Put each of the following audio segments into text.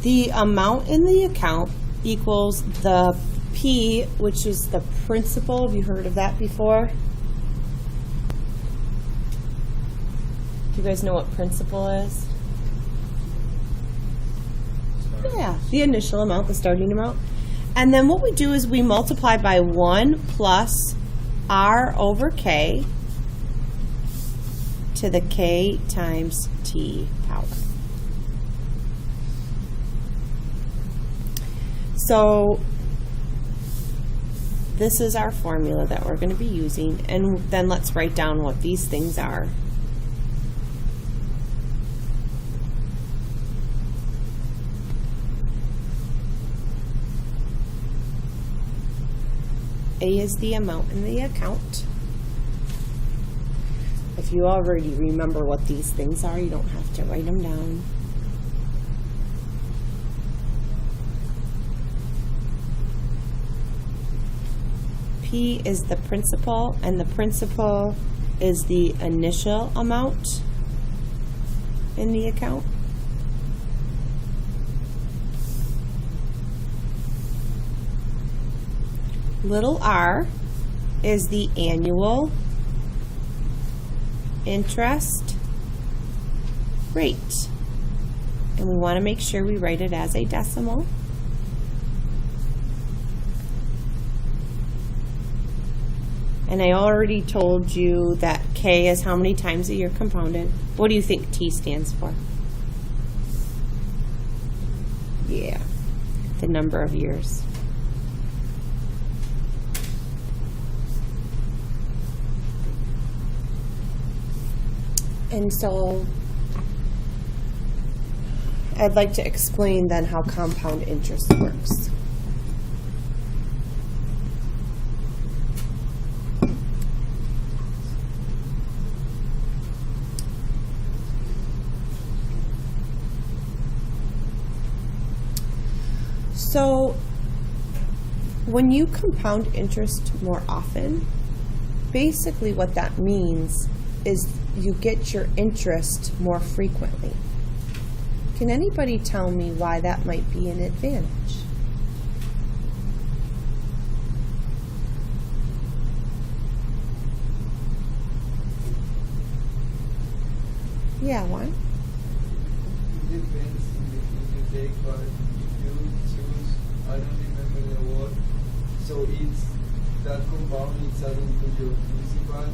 The amount in the account equals the P, which is the principal. Have you heard of that before? Do you guys know what principal is? Yeah, the initial amount, the starting amount. And then what we do is we multiply by 1 plus R over K to the K times T power. So this is our formula that we're going to be using, and then let's write down what these things are. A is the amount in the account. If you already remember what these things are, you don't have to write them down. P is the principal, and the principal is the initial amount in the account. Little r is the annual interest rate, and we want to make sure we write it as a decimal. And I already told you that K is how many times a year compounded. What do you think T stands for? Yeah, the number of years. And so I'd like to explain then how compound interest works. So when you compound interest more often, basically what that means is you get your interest more frequently. Can anybody tell me why that might be an advantage? Yeah, why? It depends if you take, but if you choose, I don't remember the word, so it's that compound is adding to your principal,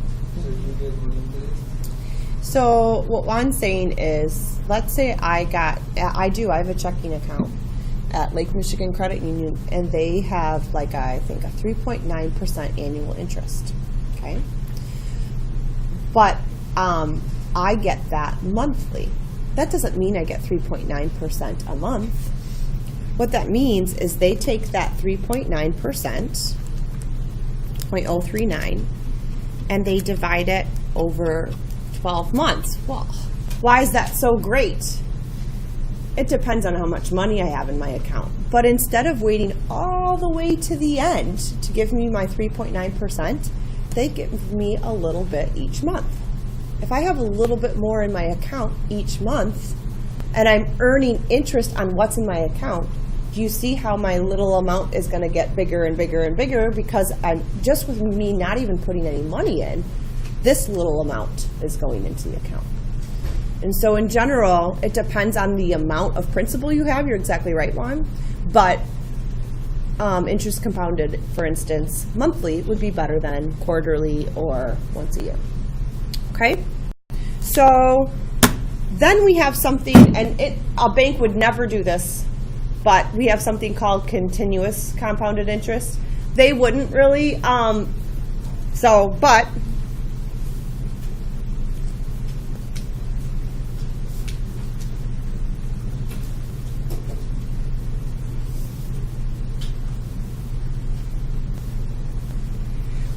so you get more interest. So what I'm saying is, let's say I have a checking account at Lake Michigan Credit Union, and they have like I think a 3.9% annual interest, okay? But I get that monthly. That doesn't mean I get 3.9% a month. What that means is they take that 3.9%, 0.039, and they divide it over 12 months. Well, why is that so great? It depends on how much money I have in my account. But instead of waiting all the way to the end to give me my 3.9%, they give me a little bit each month. If I have a little bit more in my account each month, and I'm earning interest on what's in my account, do you see how my little amount is going to get bigger and bigger and bigger? Because I'm just with me not even putting any money in, this little amount is going into the account. And so in general, it depends on the amount of principal you have. You're exactly right, Juan. But interest compounded, for instance, monthly would be better than quarterly or once a year. Okay? So then we have something, and a bank would never do this, but we have something called continuous compounded interest. They wouldn't really, but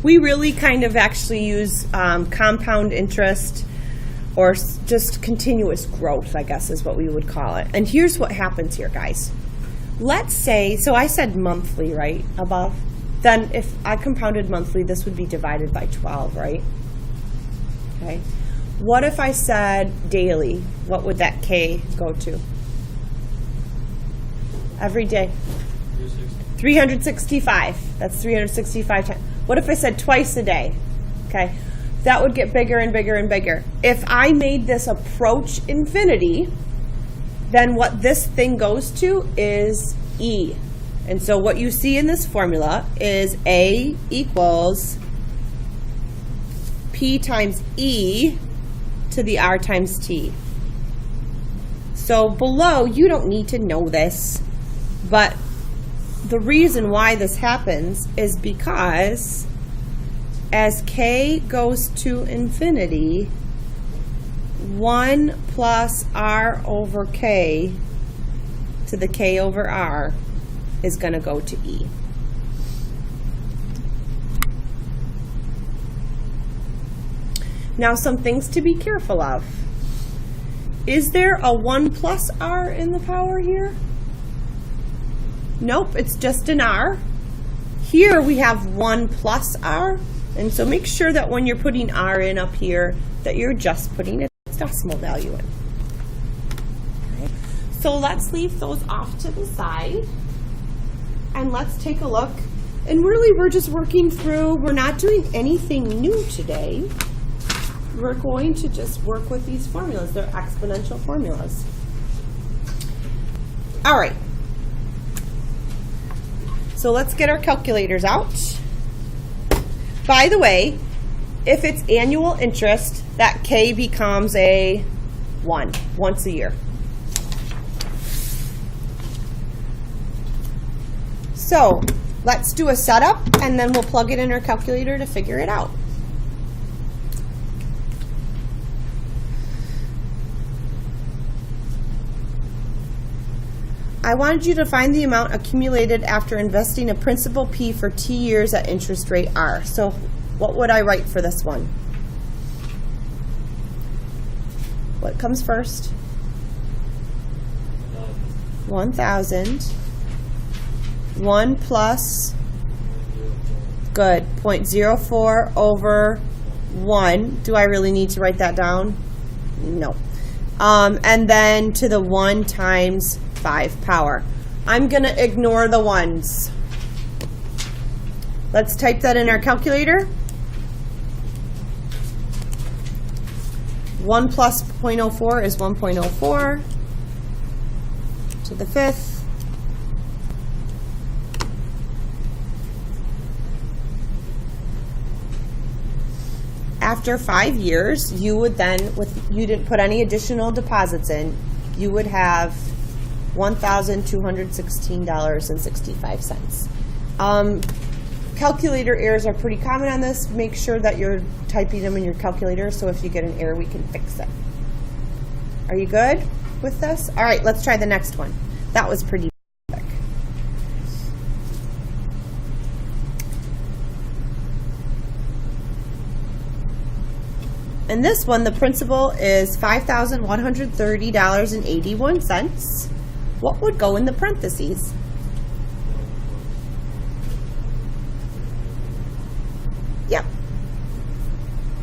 we really kind of actually use compound interest, or just continuous growth, I guess is what we would call it. And here's what happens here, guys. Let's say, so I said monthly, right, above? Then if I compounded monthly, this would be divided by 12, right? Okay. What if I said daily? What would that K go to? every day? 365. That's 365 times. What if I said twice a day? Okay. That would get bigger and bigger and bigger. If I made this approach infinity, then what this thing goes to is E. And so what you see in this formula is A equals P times E to the R times T. So below, you don't need to know this, but the reason why this happens is because as K goes to infinity, 1 plus R over K to the K over R is going to go to E. Now, some things to be careful of. Is there a 1 plus R in the power here? Nope, it's just an R. Here we have 1 plus R, and so make sure that when you're putting R in up here, that you're just putting its decimal value in. Okay. So let's leave those off to the side, and let's take a look. And really, we're just working through, we're not doing anything new today. We're going to just work with these formulas. They're exponential formulas. All right. So let's get our calculators out. By the way, if it's annual interest, that K becomes a 1 once a year. So let's do a setup, and then we'll plug it in our calculator to figure it out. I wanted you to find the amount accumulated after investing a principal P for T years at interest rate R. So what would I write for this one? What comes first? 1,000. 1 plus, good, 0.04 over 1. Do I really need to write that down? No. And then to the 1 times 5 power. I'm going to ignore the ones. Let's type that in our calculator. 1 plus 0.04 is 1.04 to the 5th. After 5 years, you would then, you didn't put any additional deposits in, you would have $1,216.65. Calculator errors are pretty common on this. Make sure that you're typing them in your calculator, so if you get an error, we can fix it. Are you good with this? All right, let's try the next one. That was pretty quick. In this one, the principal is $5,130.81. What would go in the parentheses? Yep.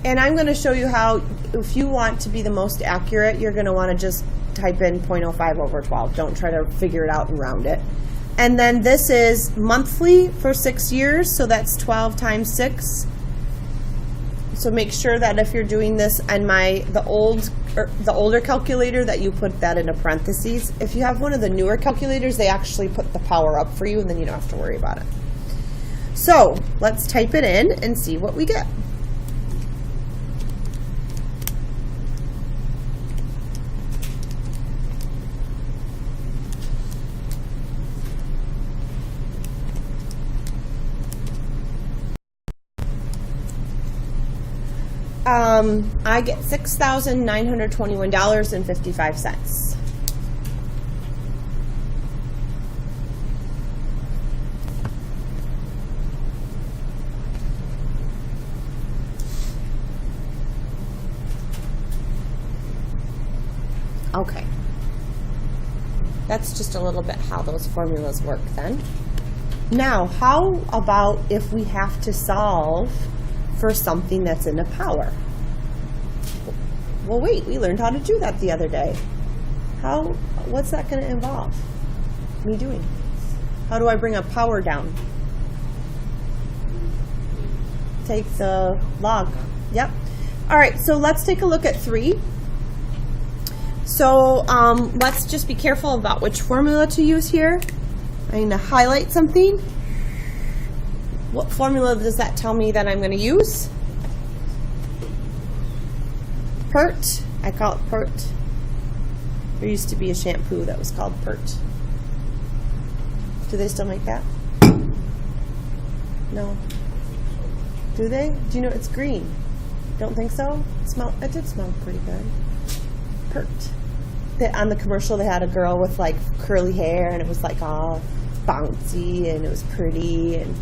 And I'm going to show you how, if you want to be the most accurate, you're going to want to just type in 0.05 over 12. Don't try to figure it out and round it. And then this is monthly for 6 years, so that's 12 times 6. So make sure that if you're doing this on the older calculator, that you put that in a parentheses. If you have one of the newer calculators, they actually put the power up for you, and then you don't have to worry about it. So let's type it in and see what we get. I get $6,921.55. Okay. That's just a little bit how those formulas work then. Now, how about if we have to solve for something that's in a power? Well, wait, we learned how to do that the other day. What's that going to involve? me doing? How do I bring a power down? Take the log. Yep. All right, so let's take a look at 3. So let's just be careful about which formula to use here. I'm going to highlight something. What formula does that tell me that I'm going to use? Pert. I call it Pert. There used to be a shampoo that was called Pert. Do they still make that? No. Do they? Do you know it's green? Don't think so? It did smell pretty good. Pert. On the commercial, they had a girl with like curly hair, and it was like all bouncy, and it was pretty, and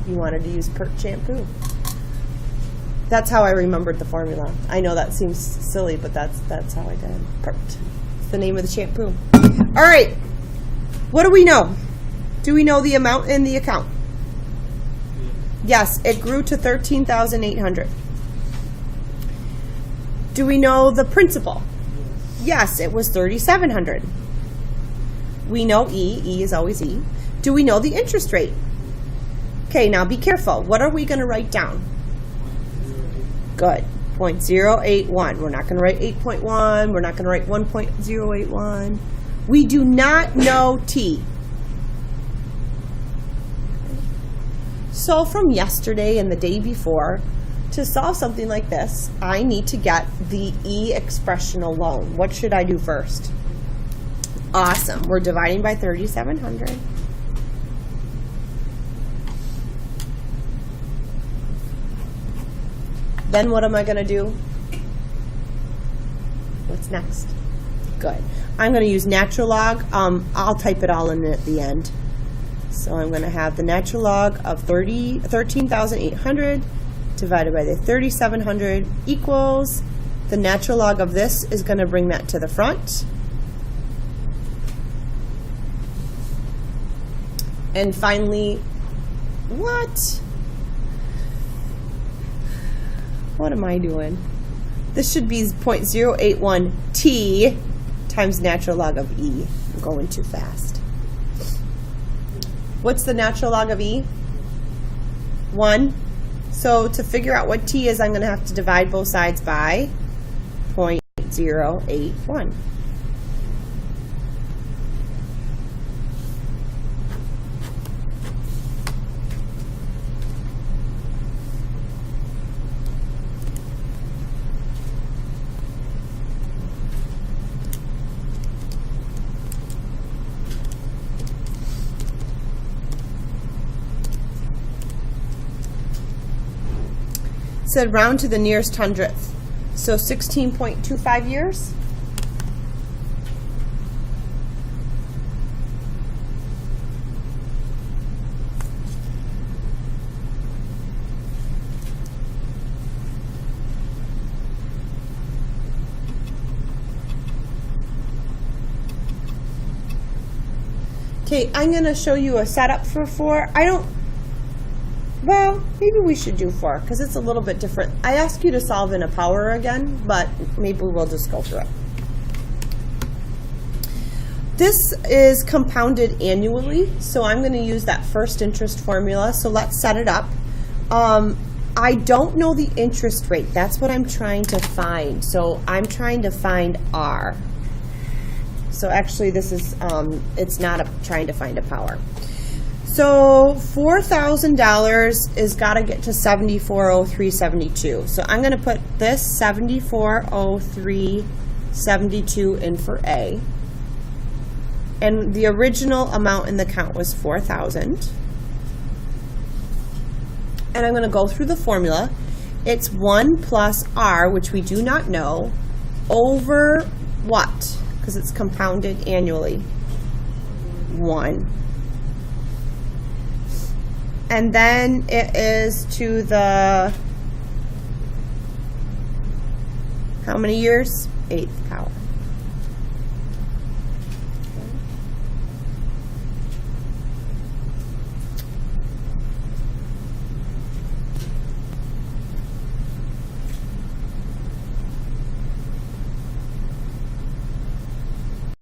you wanted to use Pert shampoo. That's how I remembered the formula. I know that seems silly, but that's how I did. Pert. It's the name of the shampoo. All right. What do we know? Do we know the amount in the account? Yes, it grew to $13,800. Do we know the principal? Yes, it was $3,700. We know E. E is always E. Do we know the interest rate? Okay, now be careful. What are we going to write down? Good. 0.081. We're not going to write 8.1. We're not going to write 1.081. We do not know T. So from yesterday and the day before, to solve something like this, I need to get the E expression alone. What should I do first? Awesome. We're dividing by 3,700. Then what am I going to do? What's next? Good. I'm going to use natural log. I'll type it all in at the end. So I'm going to have the natural log of 13,800 divided by the 3,700 equals, the natural log of this is going to bring that to the front. And finally, what am I doing? This should be 0.081 T times natural log of E. I'm going too fast. What's the natural log of E? 1. So to figure out what T is, I'm going to have to divide both sides by 0.081. Said round to the nearest hundredth. So 16.25 years. Okay, I'm going to show you a setup for 4. Well, maybe we should do 4 because it's a little bit different. I asked you to solve in a power again, but maybe we'll just go through it. This is compounded annually, so I'm going to use that first interest formula. So let's set it up. I don't know the interest rate. That's what I'm trying to find. So I'm trying to find R. So actually this is, it's not trying to find a power. So $4,000 is got to get to 7403.72. So I'm going to put this 7403.72 in for A. And the original amount in the count was 4,000. And I'm going to go through the formula. It's 1 plus R, which we do not know, over what? Because it's compounded annually. 1. And then it is to the, how many years? 8th power.